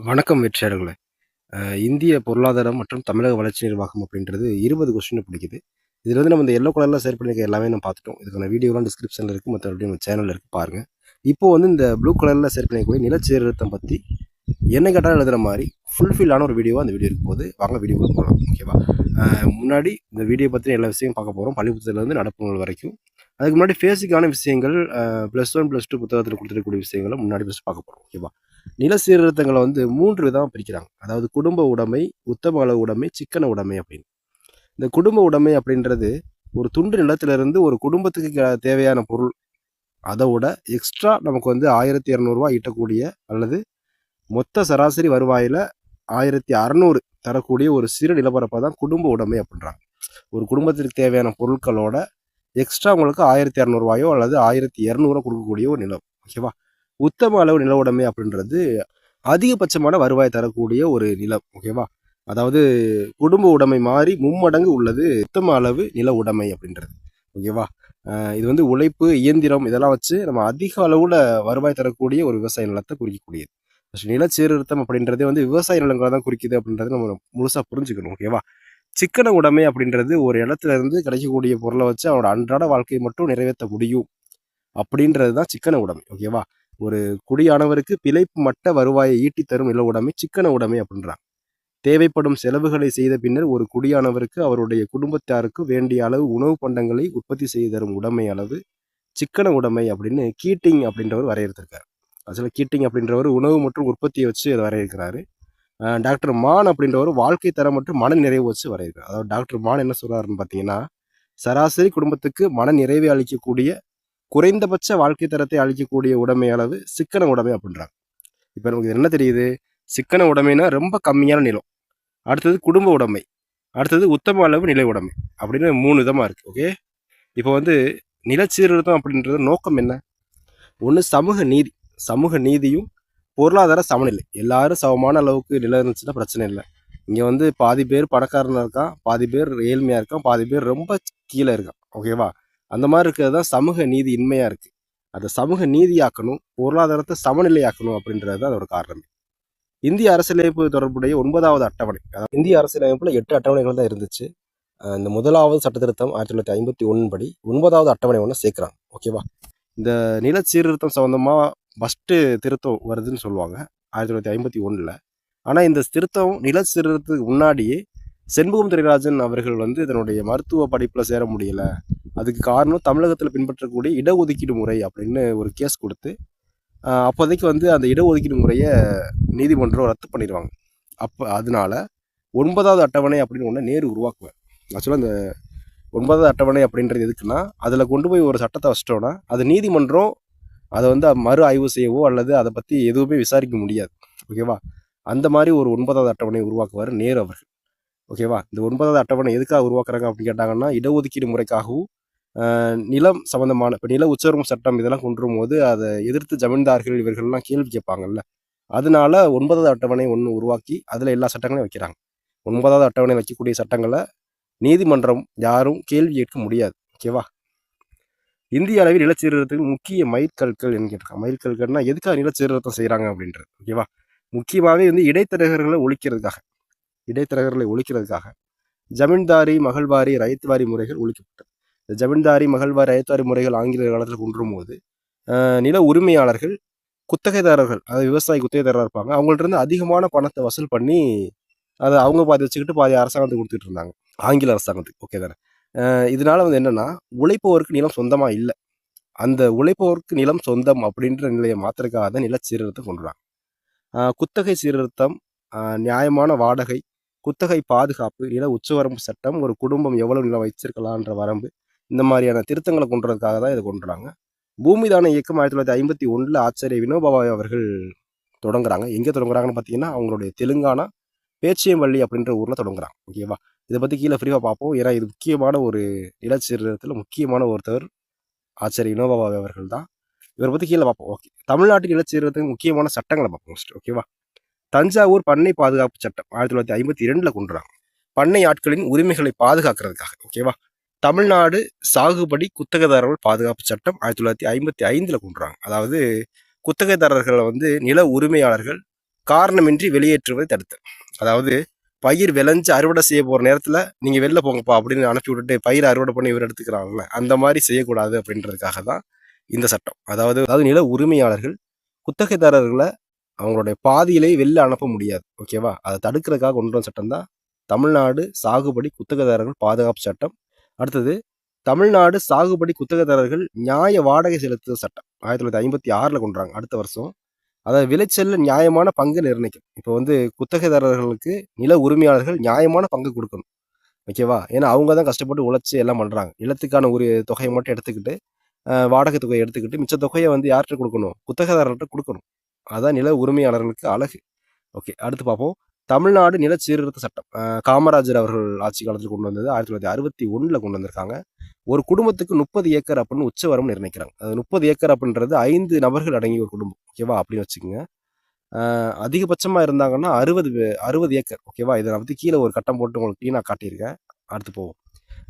வணக்கம் வெற்றியாளர்களே. இந்திய பொருளாதாரம் மற்றும் தமிழக வளர்ச்சி நிர்வாகம் அப்படின்றது 20 கொஸ்டின் பிடிக்குது. இதில் வந்து நம்ம இந்த எல்லோ கலரில் ஷேர் பண்ணியிருக்க எல்லாமே நம்ம பார்த்துட்டோம். இதுக்கான வீடியோலாம் டிஸ்கிரிப்ஷனில் இருக்குது, மற்றபடி நம்ம சேனலில் இருக்குது பாருங்கள். இப்போது வந்து இந்த ப்ளூ கலரில் ஷேர் பண்ணியிருக்கக்கூடிய நிலச்சீர்திருத்தம் பற்றி என்ன கேட்டாலும் எழுதுகிற மாதிரி ஃபுல்ஃபில்லான ஒரு வீடியோவாக அந்த வீடியோ இருக்கும் போது வாங்க வீடியோவுக்கு போகலாம். ஓகேவா? முன்னாடி இந்த வீடியோ பற்றி எல்லா விஷயம் பார்க்க போகிறோம், பள்ளி புத்தகத்துலேருந்து நடப்புகள் வரைக்கும். அதுக்கு முன்னாடி பேசிக்கான விஷயங்கள் +1 +2 புத்தகத்தில் கொடுத்துருக்கக்கூடிய விஷயங்களை முன்னாடி ஃபஸ்ட் பார்க்க போகிறோம். ஓகேவா? நில சீர்திருத்தங்களை வந்து 3 விதமாக பிரிக்கிறாங்க. அதாவது குடும்ப உடைமை, உத்தம அளவு உடைமை, சிக்கன உடைமை அப்படின்னு. இந்த குடும்ப உடைமை அப்படின்றது ஒரு துண்டு நிலத்திலிருந்து ஒரு குடும்பத்துக்கு தேவையான பொருள் அதை விட எக்ஸ்ட்ரா நமக்கு வந்து 1200 ஈட்டக்கூடிய அல்லது மொத்த சராசரி வருவாயில் 1600 தரக்கூடிய ஒரு சிறு நிலப்பரப்பை தான் குடும்ப உடைமை அப்படின்றாங்க. ஒரு குடும்பத்திற்கு தேவையான பொருட்களோட எக்ஸ்ட்ரா உங்களுக்கு 1200 அல்லது 1200 கொடுக்கக்கூடிய ஒரு நிலம். ஓகேவா? உத்தம அளவு நில உடைமை அப்படின்றது அதிகபட்சமான வருவாய் தரக்கூடிய ஒரு நிலம். ஓகேவா? அதாவது குடும்ப உடைமை மாதிரி மும்மடங்கு உள்ளது உத்தம அளவு நில உடைமை அப்படின்றது. ஓகேவா? இது வந்து உழைப்பு, இயந்திரம் இதெல்லாம் வச்சு நம்ம அதிக அளவுல வருவாய் தரக்கூடிய ஒரு விவசாய நிலத்தை குறிக்கக்கூடியது. நில சீர்திருத்தம் அப்படின்றதே வந்து விவசாய நிலங்களை தான் குறிக்குது அப்படின்றத நம்ம முழுசா புரிஞ்சுக்கணும். ஓகேவா? சிக்கன உடைமை அப்படின்றது ஒரு இடத்துல இருந்து கிடைக்கக்கூடிய பொருளை வச்சு அவனோட அன்றாட வாழ்க்கையை மட்டும் நிறைவேற்ற முடியும் அப்படின்றது தான் சிக்கன உடைமை. ஓகேவா? ஒரு குடியானவருக்கு பிழைப்பு மட்ட வருவாயை ஈட்டி தரும் நில உடைமை சிக்கன உடைமை அப்படின்றாங்க. தேவைப்படும் செலவுகளை செய்த பின்னர் ஒரு குடியானவருக்கு அவருடைய குடும்பத்தாருக்கு வேண்டிய அளவு உணவு பண்டங்களை உற்பத்தி செய்து தரும் உடைமை அளவு சிக்கன உடைமை அப்படின்னு கீட்டிங் அப்படின்றவர் வரையறுத்திருக்காரு. ஆக்சுவலாக கீட்டிங் அப்படின்றவர் உணவு மற்றும் உற்பத்தியை வச்சு அதை வரையறுக்கிறாரு. டாக்டர் மான் அப்படின்றவர் வாழ்க்கை தரம் மற்றும் மன நிறைவு வச்சு வரையறுக்கிறார். அதாவது டாக்டர் மான் என்ன சொல்றாருன்னு பார்த்தீங்கன்னா, சராசரி குடும்பத்துக்கு மன நிறைவை அளிக்கக்கூடிய குறைந்தபட்ச வாழ்க்கை தரத்தை அளிக்கக்கூடிய உடைமை அளவு சிக்கன உடைமை அப்படின்றாங்க. இப்போ நமக்கு என்ன தெரியுது? சிக்கன உடைமைனா ரொம்ப கம்மியான நிலம், அடுத்தது குடும்ப உடைமை, அடுத்தது உத்தம அளவு நிலை உடைமை அப்படின்னு 3 விதமாக இருக்குது. ஓகே, இப்போ வந்து நிலச்சீர்திருத்தம் அப்படின்றது நோக்கம் என்ன? ஒன்று சமூக நீதி, சமூக நீதியும் பொருளாதார சமநிலை. எல்லாரும் சமமான அளவுக்கு நிலம் இருந்துச்சுன்னா பிரச்சனை இல்லை. இங்கே வந்து பாதி பேர் பணக்காரனாக இருக்கான், பாதி பேர் ஏழ்மையாக இருக்கான், பாதி பேர் ரொம்ப கீழே இருக்கான். ஓகேவா? அந்த மாதிரி இருக்கிறது தான் சமூக நீதி இன்மையாக இருக்குது. அதை சமூக நீதியாக்கணும், பொருளாதாரத்தை சமநிலையாக்கணும் அப்படின்றது தான் அதோட காரணம். இந்திய அரசியலமைப்பு தொடர்புடைய 9வது அட்டவணை, அதாவது இந்திய அரசியலமைப்பில் 8 அட்டவணைகள் தான் இருந்துச்சு. இந்த முதலாவது சட்ட திருத்தம் 1951 படி 9வது அட்டவணை ஒன்று சேர்க்குறாங்க. ஓகேவா? இந்த நில சீர்திருத்தம் சம்மந்தமாக ஃபஸ்ட்டு திருத்தம் வருதுன்னு சொல்லுவாங்க 1951. ஆனால் இந்த திருத்தம் நில சீர்திருத்தத்துக்கு முன்னாடியே செண்பகம் துரைராஜன் அவர்கள் வந்து இதனுடைய மருத்துவ படிப்பில் சேர முடியலை, அதுக்கு காரணம் தமிழகத்தில் பின்பற்றக்கூடிய இடஒதுக்கீடு முறை அப்படின்னு ஒரு கேஸ் கொடுத்து அப்போதைக்கு வந்து அந்த இடஒதுக்கீடு முறையை நீதிமன்றம் ரத்து பண்ணிடுவாங்க. அப்போ அதனால 9வது அட்டவணை அப்படின்னு ஒன்று நேரு உருவாக்குவார். ஆக்சுவலாக இந்த 9வது அட்டவணை அப்படின்றது எதுக்குன்னா, அதில் கொண்டு போய் ஒரு சட்டத்தை வச்சிட்டோன்னா அது நீதிமன்றம் அதை வந்து மறு ஆய்வு செய்யவோ அல்லது அதை பற்றி எதுவுமே விசாரிக்க முடியாது. ஓகேவா? அந்த மாதிரி ஒரு 9வது அட்டவணை உருவாக்குவார் நேரு அவர்கள். ஓகேவா? இந்த 9வது அட்டவணை எதுக்காக உருவாக்குறாங்க அப்படின்னு கேட்டாங்கன்னா, இடஒதுக்கீடு முறைக்காகவும் நிலம் சம்மந்தமான இப்போ நில உச்சவரம்பு சட்டம் இதெல்லாம் கொண்டு வரும்போது அதை எதிர்த்து ஜமீன்தார்கள் இவர்கள்லாம் கேள்வி கேட்பாங்கல்ல, அதனால 9வது அட்டவணை ஒன்று உருவாக்கி அதில் எல்லா சட்டங்களையும் வைக்கிறாங்க. 9வது அட்டவணை வைக்கக்கூடிய சட்டங்களை நீதிமன்றம் யாரும் கேள்வி கேட்க முடியாது. ஓகேவா? இந்திய அளவில் நிலச்சீர்திருத்தத்துக்கு முக்கிய மைல்கற்கள் என்ன கேட்டிருக்காங்க. மைல்கற்கள்னா எதுக்காக நிலச்சீர்திருத்தம் செய்கிறாங்க அப்படின்றது. ஓகேவா? முக்கியமாகவே வந்து இடைத்தரகர்களை ஒழிக்கிறதுக்காக ஜமீன்தாரி, மகள்வாரி, ரைத்வாரி முறைகள் ஒழிக்கப்பட்டது. இந்த ஜமீன்தாரி, மகள்வாரி, ரைத்வாரி முறைகள் ஆங்கில காலத்தில் கொண்டு வரும்போது நில உரிமையாளர்கள், குத்தகைதாரர்கள், அதாவது விவசாயி குத்தகைதாரராக இருப்பாங்க, அவங்கள்ட்ட இருந்து அதிகமான பணத்தை வசூல் பண்ணி அதை அவங்க பாதி வச்சுக்கிட்டு பாதி அரசாங்கத்துக்கு கொடுத்துட்டு இருந்தாங்க, ஆங்கில அரசாங்கத்துக்கு. ஓகே தானே? இதனால வந்து என்னன்னா, உழைப்பவருக்கு நிலம் சொந்தமாக இல்லை, அந்த உழைப்பவருக்கு நிலம் சொந்தம் அப்படின்ற நிலையை மாத்திரக்காக தான் நில சீர்திருத்தம் கொண்டு வராங்க. குத்தகை சீர்திருத்தம், நியாயமான வாடகை, குத்தகை பாதுகாப்பு, நில உச்சவரம்பு சட்டம், ஒரு குடும்பம் எவ்வளவு நிலம் வச்சிருக்கலான்ற வரம்பு, இந்த மாதிரியான திருத்தங்களை கொண்டு வரதுக்காக தான் இதை கொண்டு வராங்க. பூமிதான இயக்கம் 1951 ஆச்சாரிய வினோபா அவர்கள் தொடங்குறாங்க. எங்கே தொடங்குறாங்கன்னு பார்த்தீங்கன்னா, அவங்களுடைய தெலுங்கானா பேச்சியம்பள்ளி அப்படின்ற ஊரில் தொடங்குறாங்க. ஓகேவா? இதை பற்றி கீழே ஃப்ரீவாக பார்ப்போம். ஏன்னா இது முக்கியமான ஒரு நில சீர்திருத்தத்தில் முக்கியமான ஒருத்தர் ஆச்சாரிய வினோபா அவர்கள் தான். இவரை பற்றி கீழே பார்ப்போம். ஓகே, தமிழ்நாட்டு நில சீர்திருத்தத்துக்கு முக்கியமான சட்டங்களை பார்ப்போம் ஃபஸ்ட்டு. ஓகேவா? தஞ்சாவூர் பண்ணை பாதுகாப்பு சட்டம் 1952 கொண்டு வராங்க, பண்ணை ஆட்களின் உரிமைகளை பாதுகாக்கிறதுக்காக. ஓகேவா? தமிழ்நாடு சாகுபடி குத்தகைதாரர்கள் பாதுகாப்பு சட்டம் 1955 கொண்டு வராங்க. அதாவது குத்தகைதாரர்களை வந்து நில உரிமையாளர்கள் காரணமின்றி வெளியேற்றுவதை தடுத்தல். அதாவது பயிர் விளைஞ்சு அறுவடை செய்ய போகிற நேரத்தில் நீங்கள் வெளில போங்கப்பா அப்படின்னு அனுப்பி விட்டுட்டு பயிர் அறுவடை பண்ணி இவர் எடுத்துக்கிறாங்கல்ல, அந்த மாதிரி செய்யக்கூடாது அப்படின்றதுக்காக தான் இந்த சட்டம். அதாவது அதாவது நில உரிமையாளர்கள் குத்தகைதாரர்களை அவங்களுடைய பாதியிலே வெளில அனுப்ப முடியாது. ஓகேவா? அதை தடுக்கிறதுக்காக கொண்டு வந்த சட்டம் தான் தமிழ்நாடு சாகுபடி குத்தகைதாரர்கள் பாதுகாப்பு சட்டம். அடுத்தது தமிழ்நாடு சாகுபடி குத்தகைதாரர்கள் நியாய வாடகை செலுத்துதல் சட்டம் 1956 கொண்டுறாங்க அடுத்த வருஷம். அதாவது விளைச்சல்ல நியாயமான பங்கு நிர்ணயிக்கும். இப்போ வந்து குத்தகைதாரர்களுக்கு நில உரிமையாளர்கள் நியாயமான பங்கு கொடுக்கணும். ஓகேவா? ஏன்னா அவங்க தான் கஷ்டப்பட்டு உழைச்சி எல்லாம் பண்ணுறாங்க. நிலத்துக்கான ஒரு தொகையை மட்டும் எடுத்துக்கிட்டு வாடகை தொகையை எடுத்துக்கிட்டு மிச்ச தொகையை வந்து யார்கிட்ட கொடுக்கணும்? குத்தகைதாரர்கிட்ட கொடுக்கணும். அதான் நில உரிமையாளர்களுக்கு அழகு. ஓகே, அடுத்து பார்ப்போம். தமிழ்நாடு நில சீர்திருத்த சட்டம் காமராஜர் அவர்கள் ஆட்சி காலத்தில் கொண்டு வந்தது 1961 கொண்டு வந்திருக்காங்க. ஒரு குடும்பத்துக்கு 30 ஏக்கர் அப்படின்னு உச்சவரம் நிர்ணயிக்கிறாங்க. அது 30 ஏக்கர் அப்படின்றது 5 நபர்கள் அடங்கிய ஒரு குடும்பம். ஓகேவா? அப்படின்னு வச்சுக்கோங்க. அதிகபட்சமாக இருந்தாங்கன்னா 60 ஏக்கர். ஓகேவா? இதை நான் பற்றி கீழே ஒரு கட்டம் போட்டு உங்களுக்கு க்ளீனாக காட்டியிருக்கேன். அடுத்து போவோம்.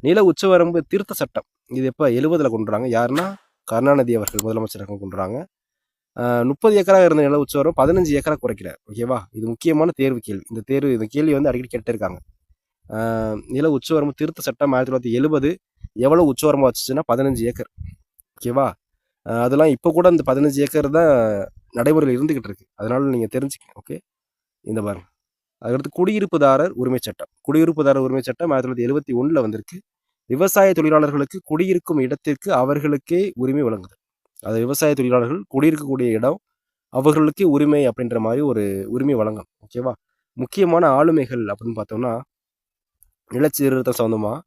நில உச்சவரம்பு திருத்த சட்டம் இது எப்போ 70 கொண்டுறாங்க. யாருன்னா கருணாநிதி அவர்கள் முதலமைச்சராக கொண்டுறாங்க. 30 ஏக்கராக இருந்த நில உச்சவரம் 15 ஏக்கராக குறைக்கிறார். ஓகேவா? இது முக்கியமான தேர்வு கேள்வி. இந்த கேள்வி வந்து அடிக்கடி கேட்டே இருக்காங்க. நில உச்சவரம்பு திருத்த சட்டம் 1970 எவ்வளோ உச்சவரம்பு வச்சுச்சுன்னா 15 ஏக்கர். ஓகேவா? அதெல்லாம் இப்போ கூட இந்த 15 ஏக்கர் தான் நடைமுறையில் இருந்துகிட்டு இருக்கு. அதனால நீங்கள் தெரிஞ்சுக்கங்க. ஓகே, இந்த பாருங்க. அதுக்கடுத்து குடியிருப்புதாரர் உரிமை சட்டம். குடியிருப்புதாரர் உரிமை சட்டம் 1971 வந்திருக்கு. விவசாய தொழிலாளர்களுக்கு குடியிருக்கும் இடத்திற்கு அவர்களுக்கே உரிமை வழங்குது. அது விவசாய தொழிலாளர்கள் குடியிருக்கக்கூடிய இடம் அவர்களுக்கே உரிமை அப்படின்ற மாதிரி ஒரு உரிமை வழங்கணும். ஓகேவா? முக்கியமான ஆளுமைகள் அப்படின்னு பார்த்தோம்னா நிலச்சீர்திருத்தம் சம்மந்தமாக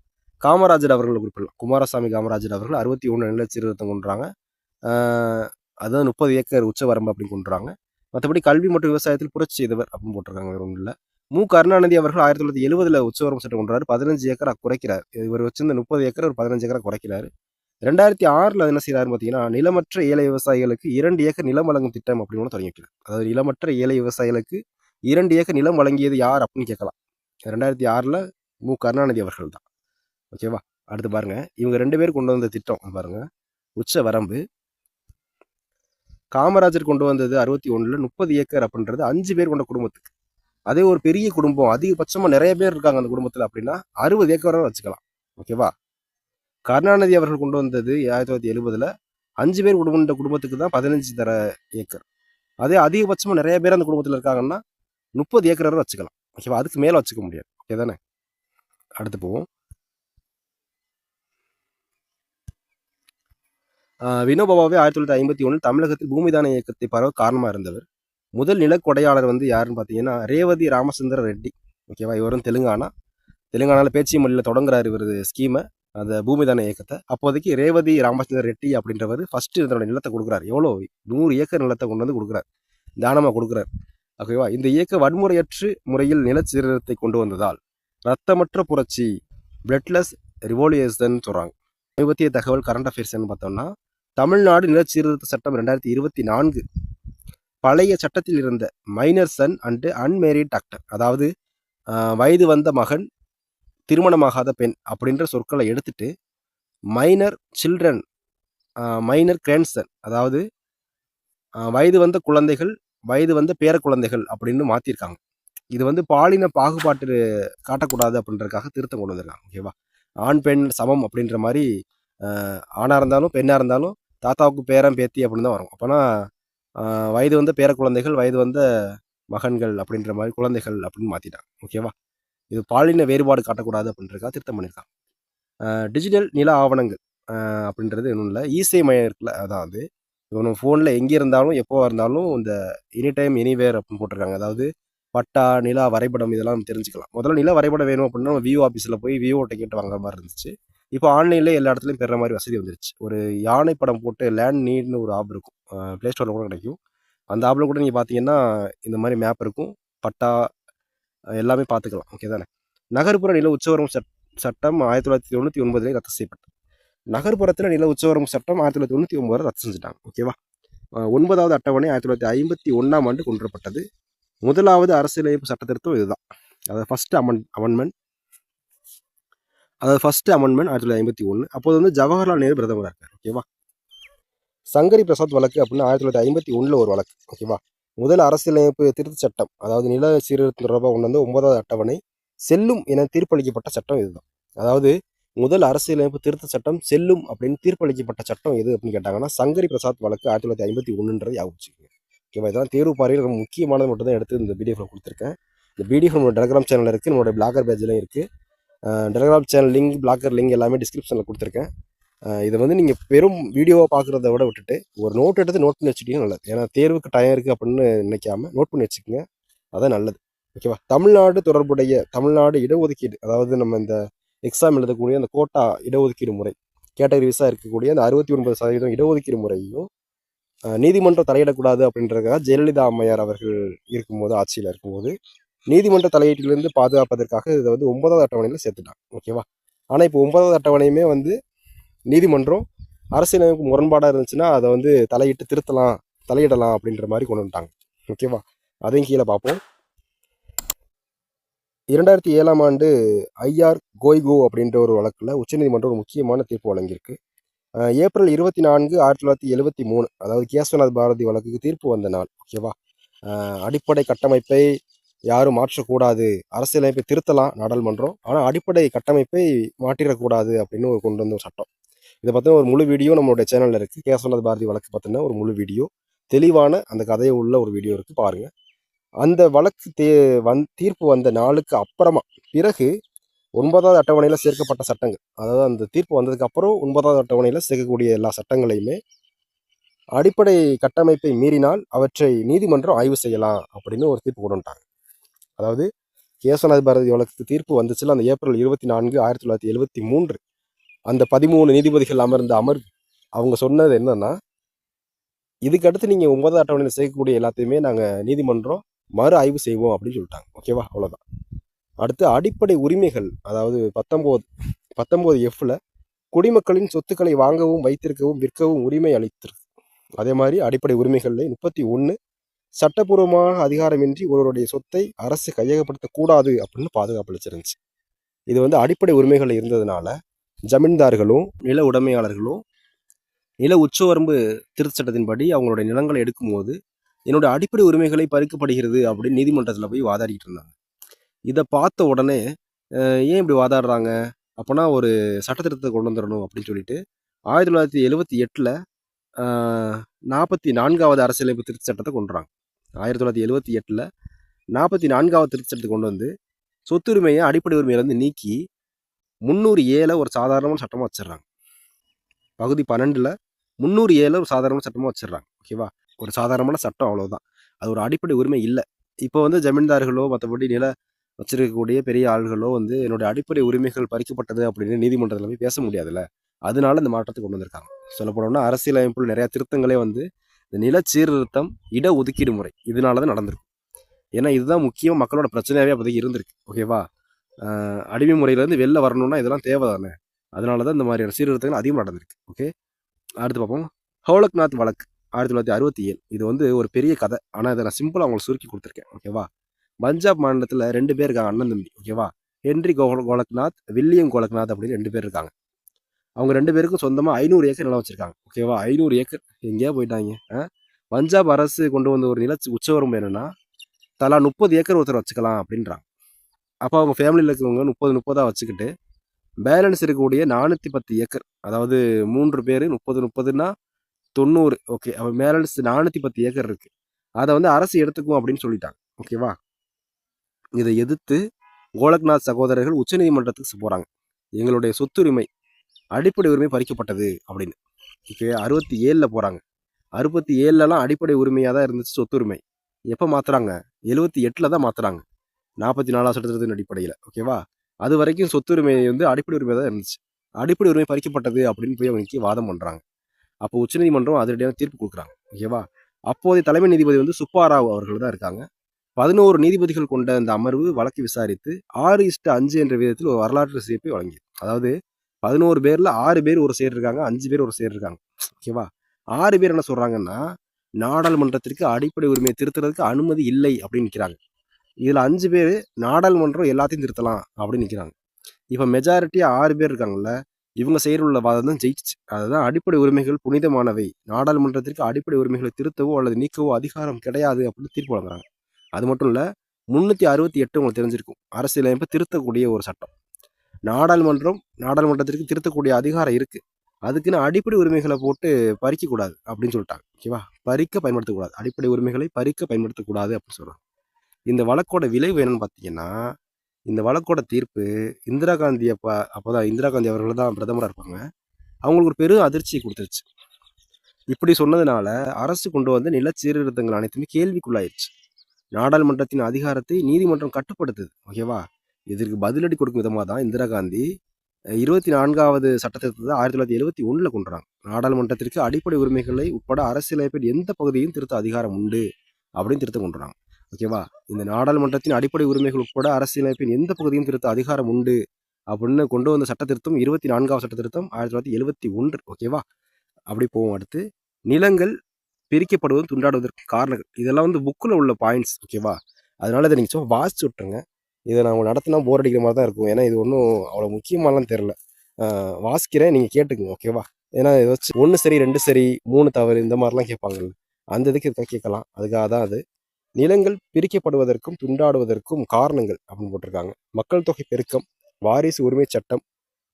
காமராஜர் அவர்கள் குறிப்பிடலாம். குமாரசாமி காமராஜர் அவர்கள் 61 நிலச்சீர்திருத்தம் கொண்டுறாங்க. அதான் 30 ஏக்கர் உச்சவரம்பு அப்படின்னு கொண்டுறாங்க. மற்றபடி கல்வி மற்றும் விவசாயத்தில் புரட்சி செய்தவர் அப்படின்னு போட்டிருக்காங்க. வேறு ஒன்றும் இல்லை. மு கருணாநிதி அவர்கள் 1970 உச்சவரம்பு சட்டம் கொண்டுறாரு. 15 ஏக்கரை குறைக்கிறார். இவர் வச்சிருந்த 30 ஏக்கர் ஒரு 15 ஏக்கரை குறைக்கிறாரு. 2006 என்ன செய்யறாருன்னு பார்த்தீங்கன்னா நிலமற்ற ஏழை விவசாயிகளுக்கு 2 ஏக்கர் நிலம் வழங்கும் திட்டம் அப்படின்னு ஒன்று தொடங்கி வைக்கிறார். அதாவது நிலமற்ற ஏழை விவசாயிகளுக்கு 2 ஏக்கர் நிலம் வழங்கியது யார் அப்படின்னு கேட்கலாம். 2006 மு கருணாநிதி அவர்கள் தான். ஓகேவா? அடுத்து பாருங்க, இவங்க 2 பேர் கொண்டு வந்த திட்டம் பாருங்க. உச்ச வரம்பு காமராஜர் கொண்டு வந்தது 61 30 ஏக்கர் அப்படின்றது 5 பேர் கொண்ட குடும்பத்துக்கு. அதே ஒரு பெரிய குடும்பம் அதிகபட்சமா நிறைய பேர் இருக்காங்க அந்த குடும்பத்தில் அப்படின்னா 60 ஏக்கர் வச்சுக்கலாம். ஓகேவா? கருணாநிதி அவர்கள் கொண்டு வந்தது 1970 5 பேர் கொண்ட குடும்பத்துக்கு தான் 15 ஏக்கர். அதே அதிகபட்சமா நிறைய பேர் அந்த குடும்பத்தில் இருக்காங்கன்னா 30 ஏக்கர் வரை வச்சுக்கலாம். ஓகேவா? அதுக்கு மேலே வச்சுக்க முடியாது. ஓகே தானே? அடுத்து போவோம். வினோபாவே 1951 தமிழகத்தில் பூமிதான இயக்கத்தை பரவ காரணமாக இருந்தவர். முதல் நிலக்கொடையாளர் வந்து யாருன்னு பார்த்தீங்கன்னா ரேவதி ராமச்சந்திர ரெட்டி. ஓகேவா? இவரும் தெலுங்கானாவில் பேச்சிய மொழியில் தொடங்குறாரு இவர் ஸ்கீமை, அந்த பூமிதான இயக்கத்தை. அப்போதைக்கு ரேவதி ராமச்சந்திர ரெட்டி அப்படின்றவர் ஃபர்ஸ்ட் இதனோட நிலத்தை கொடுக்குறாரு. எவ்வளோ 100 ஏக்கர் நிலத்தை கொண்டு வந்து கொடுக்குறாரு, தானமாக கொடுக்குறாரு. ஓகேவா? இந்த இயக்க வன்முறையற்று முறையில் நிலச்சீர்திருத்தத்தை கொண்டு வந்ததால் ரத்தமற்ற புரட்சி பிளட்லெஸ் ரிவோலியூஷன் சொல்கிறாங்க. சமீபத்திய தகவல் கரண்ட் அஃபேர்ஸ்ன்னு பார்த்தோம்னா தமிழ்நாடு நிலச்சீர்திருத்த சட்டம் 2024 பழைய சட்டத்தில் இருந்த minor son and unmarried daughter, அதாவது வயது வந்த மகன் திருமணமாகாத பெண் அப்படின்ற சொற்களை எடுத்துட்டு மைனர் சில்ட்ரன் மைனர் கிராண்ட்சன், அதாவது வயது வந்த குழந்தைகள் வயது வந்த பேர குழந்தைகள் அப்படின்னு மாற்றிருக்காங்க. இது வந்து பாலின பாகுபாட்டு காட்டக்கூடாது அப்படின்றதுக்காக திருத்தம் கொண்டு வந்திருக்காங்க. ஓகேவா? ஆண் பெண் சமம் அப்படின்ற மாதிரி ஆணாக இருந்தாலும் பெண்ணாக இருந்தாலும் தாத்தாவுக்கு பேரன் பேத்தி அப்படின்னு தான் வரும். அப்போனா வயது வந்த பேர குழந்தைகள் வயது வந்த மகன்கள் அப்படின்ற மாதிரி குழந்தைகள் அப்படின்னு மாற்றிட்டாங்க. ஓகேவா? இது பாலின வேறுபாடு காட்டக்கூடாது அப்படின்றதுக்காக திருத்தம் பண்ணியிருக்காங்க. டிஜிட்டல் நில ஆவணங்கள் அப்படின்றது இன்னும் இல்லை, இசேவை மையம் இருக்குல்ல, அதாவது இவனு ஃபோனில் எங்கே இருந்தாலும் எப்போ இருந்தாலும் இந்த எனி டைம் எனிவேர் அப்படின்னு போட்டிருக்காங்க. அதாவது பட்டா நில வரைபடம் இதெல்லாம் நம்ம தெரிஞ்சுக்கலாம். முதல்ல நில வரைபடம் வேணும் அப்படின்னா நம்ம விஓ ஆஃபீஸில் போய் விஓட்ட கேட்டு வாங்குற மாதிரி இருந்துச்சு. இப்போ ஆன்லைன்லேயே எல்லா இடத்துலையும் பெற மாதிரி வசதி வந்துருச்சு. ஒரு யானை படம் போட்டு லேண்ட் நீட்னு ஒரு ஆப் இருக்கும், ப்ளே ஸ்டோரில் கூட கிடைக்கும். அந்த ஆப்பில் கூட நீங்கள் பார்த்தீங்கன்னா இந்த மாதிரி மேப் இருக்கும், பட்டா எல்லாமே பார்த்துக்கலாம். ஓகே தானே? நகர்ப்புற நில உச்சவரம் சட்டம் 1999 ரத்து செய்யப்பட்டது. நகர்ப்புறத்தில் நில உச்சவரம் சட்டம் 1999 ரத்து செஞ்சுட்டாங்க. ஓகேவா? 9வது அட்டவணை 1951 கொண்டு வரப்பட்டது. முதலாவது அரசியலமைப்பு சட்ட திருத்தம் இதுதான். அதாவது ஃபர்ஸ்ட் அமெண்ட்மெண்ட் 1951. அப்போது வந்து ஜவஹர்லால் நேரு பிரதமராக இருக்கார். ஓகேவா? சங்கரி பிரசாத் வழக்கு அப்படின்னு 1951 ஒரு வழக்கு. ஓகேவா? முதல் அரசியலமைப்பு திருத்தச் சட்டம், அதாவது நில சீர்திருத்தம் தொடர்பாக கொண்டு வந்த 9வது அட்டவணை செல்லும் என தீர்ப்பளிக்கப்பட்ட சட்டம் இதுதான். அதாவது முதல் அரசியலமைப்பு திருத்தச் சட்டம் செல்லும் அப்படின்னு தீர்ப்பளிக்கப்பட்ட சட்டம் எது அப்படின்னு கேட்டாங்கன்னா, சங்கரி பிரசாத் வழக்கு 1951 ஞாபகம் வச்சுக்கோங்க. ஓகேவா? இதெல்லாம் தேர்வு பார்வையில் ரொம்ப முக்கியமானது மட்டும் தான் எடுத்து இந்த பிடிஎஃப்ல கொடுத்துருக்கேன். இந்த பிடிஎஃப் நம்மளோட டெலிகிராம் சேனல் இருக்குது, நம்மளோட பிளாகர் பேஜ்லையும் இருக்குது. Telegram channel link, blogger link எல்லாமே டிஸ்கிரிப்ஷனில் கொடுத்துருக்கேன். இதை வந்து நீங்கள் வெறும் வீடியோவை பார்க்குறத விட விட்டுட்டு ஒரு நோட் எடுத்து நோட் பண்ணி வச்சுக்கிட்டீங்கன்னா நல்லது. ஏன்னா தேர்வுக்கு டைம் இருக்குது அப்படின்னு நினைக்காம நோட் பண்ணி வச்சுக்கோங்க, அதான் நல்லது. ஓகேவா? தமிழ்நாடு தொடர்புடைய தமிழ்நாடு இடஒதுக்கீடு, அதாவது நம்ம இந்த எக்ஸாம் எழுதக்கூடிய அந்த கோட்டா இடஒதுக்கீடு முறை, கேட்டகரி விசா இருக்கக்கூடிய அந்த 69% இடஒதுக்கீடு முறையும் நீதிமன்றம் தலையிடக்கூடாது அப்படின்றதுக்காக ஜெயலலிதா அம்மையார் அவர்கள் இருக்கும்போது, ஆட்சியில் இருக்கும்போது நீதிமன்ற தலையீட்டிலிருந்து பாதுகாப்பதற்காக இதை வந்து 9வது அட்டவணையில் சேர்த்துட்டாங்க. ஓகேவா? ஆனால் இப்போ 9வது அட்டவணையுமே வந்து நீதிமன்றம் அரசியலமைப்பு முரண்பாடாக இருந்துச்சுன்னா அதை வந்து தலையிடலாம் அப்படின்ற மாதிரி கொண்டு வந்துட்டாங்க. ஓகேவா? அதையும் கீழே பார்ப்போம். 2007ஆம் ஆண்டு ஐஆர் கோய்கோ அப்படின்ற ஒரு வழக்கில் உச்சநீதிமன்றம் ஒரு முக்கியமான தீர்ப்பு வழங்கியிருக்கு. ஏப்ரல் 24, 1973, அதாவது கேசவநாத் பாரதி வழக்குக்கு தீர்ப்பு வந்த நாள். ஓகேவா? அடிப்படை கட்டமைப்பை யாரும் மாற்றக்கூடாது, அரசியலமைப்பை திருத்தலாம் நாடாளுமன்றம், ஆனால் அடிப்படை கட்டமைப்பை மாற்றிடக்கூடாது அப்படின்னு கொண்டு வந்த ஒரு சட்டம். இதை பற்றின ஒரு முழு வீடியோ நம்மளுடைய சேனலில் இருக்குது. கேசவநாத் பாரதி வழக்கு பற்றின ஒரு முழு வீடியோ, தெளிவான அந்த கதையை உள்ள ஒரு வீடியோ இருக்குது, பாருங்கள். அந்த வழக்கு தீர்ப்பு வந்த நாளுக்கு அப்புறமா பிறகு 9வது அட்டவணையில் சேர்க்கப்பட்ட சட்டங்கள், அதாவது அந்த தீர்ப்பு வந்ததுக்கு அப்புறம் 9வது அட்டவணையில் சேர்க்கக்கூடிய எல்லா சட்டங்களையுமே அடிப்படை கட்டமைப்பை மீறினால் அவற்றை நீதிமன்றம் ஆய்வு செய்யலாம் அப்படின்னு ஒரு தீர்ப்பு கொண்டு வந்துட்டாங்க. அதாவது கேசவநாத் பாரதி வழக்கு தீர்ப்பு வந்துச்சுல அந்த ஏப்ரல் 24, 1973, அந்த 13 நீதிபதிகள் அமர்ந்த அமர்வு அவங்க சொன்னது என்னன்னா, இதுக்கடுத்து நீங்கள் 9வது அட்டவணையில் சேர்க்கக்கூடிய எல்லாத்தையுமே நாங்கள் நீதிமன்றம் மறு ஆய்வு செய்வோம் அப்படின்னு சொல்லிட்டாங்க. ஓகேவா? அவ்வளோதான். அடுத்து அடிப்படை உரிமைகள், அதாவது 19Fல குடிமக்களின் சொத்துக்களை வாங்கவும் வைத்திருக்கவும் விற்கவும் உரிமை அளித்திருக்கு. அதே மாதிரி அடிப்படை உரிமைகளில் 31 சட்டப்பூர்வமாக அதிகாரமின்றி ஒருவருடைய சொத்தை அரசு கையகப்படுத்தக்கூடாது அப்படின்னு பாதுகாப்பு அளிச்சிருந்துச்சு. இது வந்து அடிப்படை உரிமைகள் இருந்ததுனால ஜமீன்தார்களும் நில உடைமையாளர்களும் நில உச்சவரம்பு திருத்த சட்டத்தின்படி அவங்களுடைய நிலங்களை எடுக்கும்போது என்னோட அடிப்படை உரிமைகளை பறிக்கப்படுகிறது அப்படின்னு நீதிமன்றத்தில் போய் வாதாடிட்டு இருந்தாங்க. இதை பார்த்த உடனே ஏன் இப்படி வாதாடுறாங்க, அப்போனா ஒரு சட்ட திருத்தத்தை கொண்டு வந்துடணும் அப்படின்னு சொல்லிட்டு 1978 44வது அரசியலமைப்பு திருத்த சட்டத்தை கொண்டுறாங்க. 1978 44வது திருத்த சட்டத்தை கொண்டு வந்து சொத்துரிமையை அடிப்படை உரிமையிலேருந்து நீக்கி 307 ஒரு சாதாரணமான சட்டமாக வச்சிடுறாங்க. பகுதி 12ல் 307 ஒரு சாதாரண சட்டமாக வச்சிடுறாங்க. ஓகேவா? ஒரு சாதாரணமான சட்டம், அவ்வளோதான். அது ஒரு அடிப்படை உரிமை இல்லை. இப்போ வந்து ஜமீன்தார்களோ மற்றபடி நில வச்சிருக்கக்கூடிய பெரிய ஆள்களோ வந்து என்னுடைய அடிப்படை உரிமைகள் பறிக்கப்பட்டது அப்படின்னு நீதிமன்றத்தில் போய் பேச முடியாதுல்ல. அதனால இந்த மாற்றத்தை கொண்டு வந்திருக்காங்க. சொல்லப்போனோம்னா அரசியலமைப்பில் நிறையா திருத்தங்களே வந்து இந்த நில சீர்திருத்தம், இட ஒதுக்கீடு முறை இதனால தான் நடந்திருக்கும். ஏன்னா இதுதான் முக்கியம், மக்களோட பிரச்சனையாகவே அப்போதைக்கு இருந்திருக்கு. ஓகேவா? அடிமை முறையிலேருந்து வெளில வரணும்னா இதெல்லாம் தேவை தானே. அதனால தான் இந்த மாதிரியான சீர்திருத்தங்கள் அதிகமாக நடந்திருக்கு. ஓகே, அடுத்து பார்ப்போம். ஹோலக்நாத் வழக்கு 1967. இது வந்து ஒரு பெரிய கதை, ஆனால் இதை நான் சிம்பிளாக அவங்களுக்கு சுருக்கி கொடுத்துருக்கேன். ஓகேவா? பஞ்சாப் மாநிலத்தில் 2 பேர் இருக்காங்க, அண்ணன் தம்பி. ஓகேவா? ஹென்ரி கோலக்நாத், வில்லியம் கோலக்நாத் அப்படின்னு 2 பேர் இருக்காங்க. அவங்க 2 பேருக்கும் சொந்தமாக 500 ஏக்கர் நிலம் வச்சுருக்காங்க. ஓகேவா? 500 ஏக்கர் எங்கேயா போயிட்டாங்க. பஞ்சாப் அரசு கொண்டு வந்த ஒரு நில உச்சவரம்பு என்னென்னா, தலா 30 ஏக்கர் ஒருத்தர் வச்சுக்கலாம் அப்படின்றாங்க. அப்போ அவங்க ஃபேமிலியில் இருக்கிறவங்க 30 வச்சுக்கிட்டு பேலன்ஸ் இருக்கக்கூடிய 410 ஏக்கர், அதாவது 3 பேர் 30 90. ஓகே, அப்போ பேலன்ஸ் 410 ஏக்கர் இருக்குது. அதை வந்து அரசு எடுத்துக்கும் அப்படின்னு சொல்லிட்டாங்க. ஓகேவா? இதை எதிர்த்து கோலக்நாத் சகோதரர்கள் உச்சநீதிமன்றத்துக்கு போகிறாங்க. எங்களுடைய சொத்துரிமை, அடிப்படை உரிமை பறிக்கப்பட்டது அப்படின்னு. ஓகே, 67 போகிறாங்க. 67லலாம் அடிப்படை உரிமையாக தான் இருந்துச்சு சொத்துரிமை. எப்போ மாற்றுறாங்க? 78 தான் மாற்றுறாங்க, 44ஆம் சட்டத்தின் அடிப்படையில். ஓகேவா? அது வரைக்கும் சொத்துரிமை வந்து அடிப்படை உரிமை தான் இருந்துச்சு. அடிப்படை உரிமை பறிக்கப்பட்டது அப்படின்னு போய் அவங்க வாதம் பண்ணுறாங்க. அப்போ உச்சநீதிமன்றம் அதிரடியான தீர்ப்பு கொடுக்குறாங்க. ஓகேவா? அப்போதைய தலைமை நீதிபதி வந்து சுப்பாராவ் அவர்கள் தான் இருக்காங்க. 11 நீதிபதிகள் கொண்ட அந்த அமர்வு வழக்கு விசாரித்து 6:5 என்ற விதத்தில் ஒரு வரலாற்று தீர்ப்பை வழங்கியது. அதாவது 11 பேரில் 6 பேர் ஒரு சைடு இருக்காங்க, 5 பேர் ஒரு சைடு இருக்காங்க. ஓகேவா? 6 பேர் என்ன சொல்கிறாங்கன்னா, நாடாளுமன்றத்திற்கு அடிப்படை உரிமையை திருத்துறதுக்கு அனுமதி இல்லை அப்படின்னு நிற்கிறாங்க. இதில் 5 பேர் நாடாளுமன்றம் எல்லாத்தையும் திருத்தலாம் அப்படின்னு நிற்கிறாங்க. இப்போ மெஜாரிட்டியாக 6 பேர் இருக்காங்கல்ல, இவங்க சைடு உள்ள வாதம் தான் ஜெயிச்சிச்சு. அதுதான் அடிப்படை உரிமைகள் புனிதமானவை, நாடாளுமன்றத்திற்கு அடிப்படை உரிமைகளை திருத்தவோ அல்லது நீக்கவோ அதிகாரம் கிடையாது அப்படின்னு தீர்ப்பு வழங்குறாங்க. அது மட்டும் இல்லை, 368 உங்களுக்கு தெரிஞ்சிருக்கும், அரசியலமைப்பை திருத்தக்கூடிய ஒரு சட்டம். நாடாளுமன்றத்திற்கு திருத்தக்கூடிய அதிகாரம் இருக்குது. அதுக்குன்னு அடிப்படை உரிமைகளை போட்டு பறிக்கக்கூடாது அப்படின்னு சொல்லிட்டாங்க. ஓகேவா, பறிக்க பயன்படுத்தக்கூடாது, அடிப்படை உரிமைகளை பறிக்க பயன்படுத்தக்கூடாது அப்படின்னு சொல்கிறாங்க. இந்த வழக்கோட விளைவு என்னன்னு பார்த்தீங்கன்னா, இந்த வழக்கோட தீர்ப்பு இந்திரா காந்தி அப்போதான் இந்திரா காந்தி அவர்கள் தான் பிரதமராக இருப்பாங்க, அவங்களுக்கு ஒரு பெரும் அதிர்ச்சியை கொடுத்துருச்சு. இப்படி சொன்னதுனால அரசு கொண்டு வந்து நில சீர்திருத்தங்கள் அனைத்துமே கேள்விக்குள்ளாயிருச்சு. நாடாளுமன்றத்தின் அதிகாரத்தை நீதிமன்றம் கட்டுப்படுத்துது. ஓகேவா, இதற்கு பதிலடி கொடுக்கும் விதமாக தான் இந்திரா காந்தி 24வது சட்டத்திருத்தத்தை 1971 கொண்டுறாங்க. நாடாளுமன்றத்திற்கு அடிப்படை உரிமைகளை உட்பட அரசியலமைப்பின் எந்த பகுதியும் திருத்த அதிகாரம் உண்டு அப்படின்னு திருத்தம் கொண்டுறாங்க. ஓகேவா, இந்த நாடாளுமன்றத்தின் அடிப்படை உரிமைகள் உட்பட அரசியலமைப்பின் எந்த பகுதியும் திருத்த அதிகாரம் உண்டு அப்படின்னு கொண்டு வந்த சட்ட திருத்தம் 24வது சட்ட திருத்தம் 1971. ஓகேவா, அப்படி போவோம். அடுத்து, நிலங்கள் பிரிக்கப்படுவதும் துண்டாடுவதற்கு காரணங்கள். இதெல்லாம் வந்து புக்கில் உள்ள பாயிண்ட்ஸ். ஓகேவா, அதனால இதை நீங்கள் சும்மா வாசிச்சு விட்டுருங்க. இதை நான் நடத்தினா போர் அடிக்கிற மாதிரி தான் இருக்கும். ஏன்னா இது ஒன்றும் அவ்வளோ முக்கியமாலாம் தெரில. வாசிக்கிறேன், நீங்கள் கேட்டுக்குங்க. ஓகேவா, ஏன்னா இதை வச்சு 1 சரி 2 சரி 3 தவறு இந்த மாதிரிலாம் கேட்பாங்கல்ல, அந்த இதுக்கு இதை கேட்கலாம். அதுக்காக தான் அது. நிலங்கள் பிரிக்கப்படுவதற்கும் துண்டாடுவதற்கும் காரணங்கள் அப்படின்னு போட்டிருக்காங்க. மக்கள் தொகை பெருக்கம், வாரிசு உரிமை சட்டம்,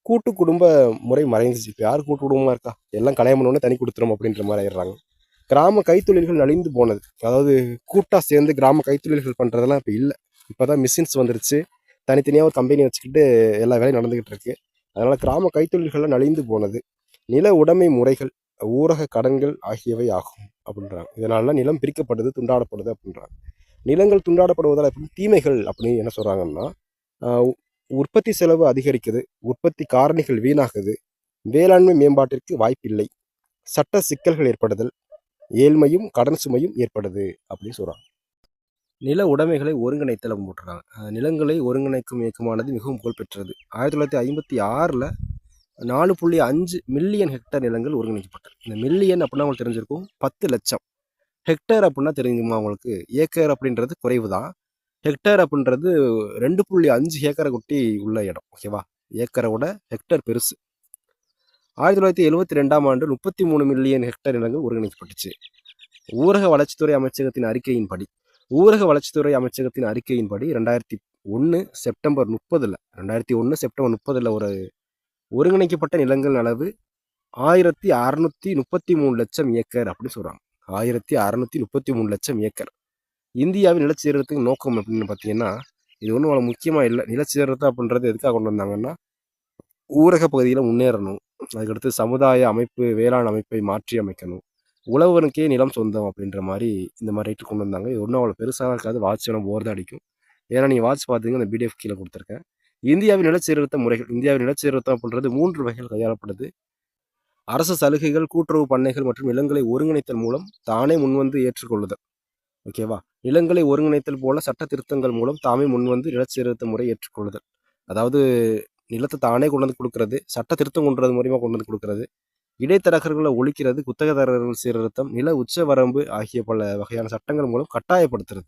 கூட்டு குடும்ப முறை மறைந்துச்சு. இப்போ யார் கூட்டு குடும்பமாக இருக்கா? எல்லாம் கல்யாணம் பண்ணோன்னே தனி கொடுத்துரும் அப்படின்ற மாதிரி ஆயிடுறாங்க. கிராம கைத்தொழில்கள் நலிந்து போனது. அதாவது கூட்டாக சேர்ந்து கிராம கைத்தொழில்கள் பண்ணுறதெல்லாம் இப்போ இல்லை. இப்போ தான் மிஷின்ஸ் வந்துருச்சு, தனித்தனியாக ஒரு கம்பெனி வச்சுக்கிட்டு எல்லா வேலையும் நடந்துக்கிட்டு இருக்கு. அதனால் கிராம கைத்தொழில்கள்லாம் நலிந்து போனது. நில உடைமை முறைகள், ஊரக கடன்கள் ஆகியவை ஆகும் அப்படின்றாங்க. இதனால நிலம் பிரிக்கப்படுது, துண்டாடப்படுது அப்படின்றாங்க. நிலங்கள் துண்டாடப்படுவதால் எப்படி தீமைகள் அப்படின்னு என்ன சொல்கிறாங்கன்னா, உற்பத்தி செலவு அதிகரிக்குது, உற்பத்தி காரணிகள் வீணாகுது, வேளாண்மை மேம்பாட்டிற்கு வாய்ப்பில்லை, சட்ட சிக்கல்கள் ஏற்படுதல், ஏழ்மையும் கடன் சுமையும் ஏற்படுது அப்படின்னு சொல்கிறாங்க. நில உடைமைகளை ஒருங்கிணைத்தல் போட்டுறாங்க. நிலங்களை ஒருங்கிணைக்கும் இயக்கமானது மிகவும் புகழ்பெற்றது. 1956 4.5 மில்லியன் ஹெக்டேர் நிலங்கள் ஒருங்கிணைக்கப்பட்டது. இந்த மில்லியன் அப்படின்னா உங்களுக்கு தெரிஞ்சிருக்கும், 10 லட்சம். ஹெக்டேர் அப்படின்னா தெரிஞ்சுமா உங்களுக்கு? ஏக்கர் அப்படின்றது குறைவு தான். ஹெக்டேர் அப்படின்றது 2.5 ஏக்கரை கொட்டி உள்ள இடம். ஓகேவா, ஏக்கரோட ஹெக்டேர் பெருசு. 1972 33 மில்லியன் ஹெக்டேர் நிலங்கள் ஒருங்கிணைக்கப்பட்டுச்சு. ஊரக வளர்ச்சித்துறை அமைச்சகத்தின் அறிக்கையின்படி 2001 செப்டம்பர் 30 ஒரு ஒருங்கிணைக்கப்பட்ட நிலங்கள் அளவு 1633 லட்சம் ஏக்கர் அப்படின்னு சொல்கிறாங்க. 1633 லட்சம் ஏக்கர். இந்தியாவின் நிலச்சீரத்துக்கு நோக்கம் அப்படின்னு பார்த்தீங்கன்னா, இது ஒன்றும் அவ்வளோ முக்கியமாக இல்லை. நிலச்சீரத்தை அப்படின்றது எதுக்காக கொண்டு வந்தாங்கன்னா, ஊரக பகுதியில் முன்னேறணும், அதுக்கடுத்து சமுதாய அமைப்பு, வேளாண் அமைப்பை மாற்றி அமைக்கணும், உழவனுக்கே நிலம் சொந்தம் அப்படின்ற மாதிரி இந்த மாதிரி ரைட்டு கொண்டு வந்தாங்க. இது ஒன்றும் அவ்வளோ பெருசாக இருக்காது, வாட்ச் வேணும் போர் தான் அடிக்கும். ஏன்னா நீங்கள் வாட்ச் பார்த்தீங்கன்னா அந்த பிடிஎஃப் கீழே கொடுத்துருக்கேன். இந்தியாவின் நிலச்சீர்திருத்த முறைகள். இந்தியாவின் நிலச்சீர்திருத்தம் அப்படின்றது 3 வகைகள் கையாளப்படுது. அரசு சலுகைகள், கூட்டுறவு பண்ணைகள் மற்றும் நிலங்களை ஒருங்கிணைத்தல் மூலம் தானே முன்வந்து ஏற்றுக்கொள்ளுதல். ஓகேவா, நிலங்களை ஒருங்கிணைத்தல் போல சட்ட திருத்தங்கள் மூலம் தாமே முன்வந்து நிலச்சீர்திருத்த முறை ஏற்றுக்கொள்ளுதல். அதாவது நிலத்தை தானே கொண்டு வந்து கொடுக்கறது, சட்ட திருத்தம் கொண்டுறது மூலியமாக கொண்டு வந்து கொடுக்கறது, இடைத்தரகர்களை ஒழிக்கிறது, குத்தகதாரர்கள் சீர்திருத்தம், நில உச்ச வரம்பு ஆகிய பல வகையான சட்டங்கள் மூலம் கட்டாயப்படுத்துறது.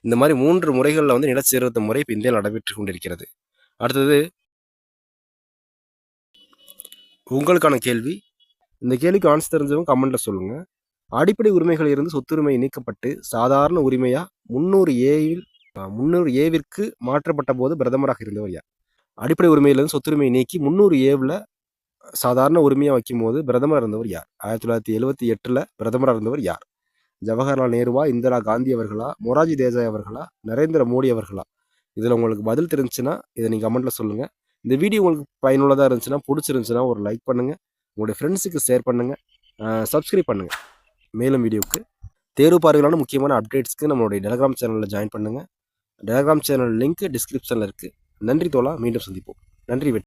இந்த மாதிரி 3 முறைகளில் வந்து நிலச்சீர்திருத்த முறை இப்போ இந்தியாவில் நடைபெற்று கொண்டிருக்கிறது. அடுத்தது உங்களுக்கான கேள்வி. இந்த கேள்விக்கு ஆன்சர் தெரிஞ்சவங்க கமெண்ட்ல சொல்லுங்க. அடிப்படை உரிமைகள் இருந்து சொத்துரிமை நீக்கப்பட்டு சாதாரண உரிமையா 300A மாற்றப்பட்ட போது பிரதமராக இருந்தவர் யார்? அடிப்படை உரிமையிலிருந்து சொத்துரிமை நீக்கி 300A சாதாரண உரிமையாக வைக்கும் போது பிரதமர் இருந்தவர் யார்? 1978 பிரதமராக இருந்தவர் யார்? ஜவஹர்லால் நேருவா, இந்திரா காந்தி அவர்களா, மொராஜி தேசாய் அவர்களா, நரேந்திர மோடி அவர்களா? இதில் உங்களுக்கு பதில் தெரிஞ்சுன்னா இதை நீங்கள் கமெண்ட்டில் சொல்லுங்கள். இந்த வீடியோ உங்களுக்கு பயனுள்ளதாக இருந்துச்சுன்னா, பிடிச்சிருந்துச்சுன்னா ஒரு லைக் பண்ணுங்கள், உங்களுடைய ஃப்ரெண்ட்ஸுக்கு ஷேர் பண்ணுங்கள், சப்ஸ்கிரைப் பண்ணுங்கள். மேலும் வீடியோவுக்கு தேர்வு பார்வையிலான முக்கியமான அப்டேட்ஸ்க்கு நம்மளுடைய டெலகிராம் சேனலில் ஜாயின் பண்ணுங்கள். டெலகிராம் சேனல் லிங்க் டிஸ்கிரிப்ஷனில் இருக்குது. நன்றி தோழா, மீண்டும் சந்திப்போம். நன்றி.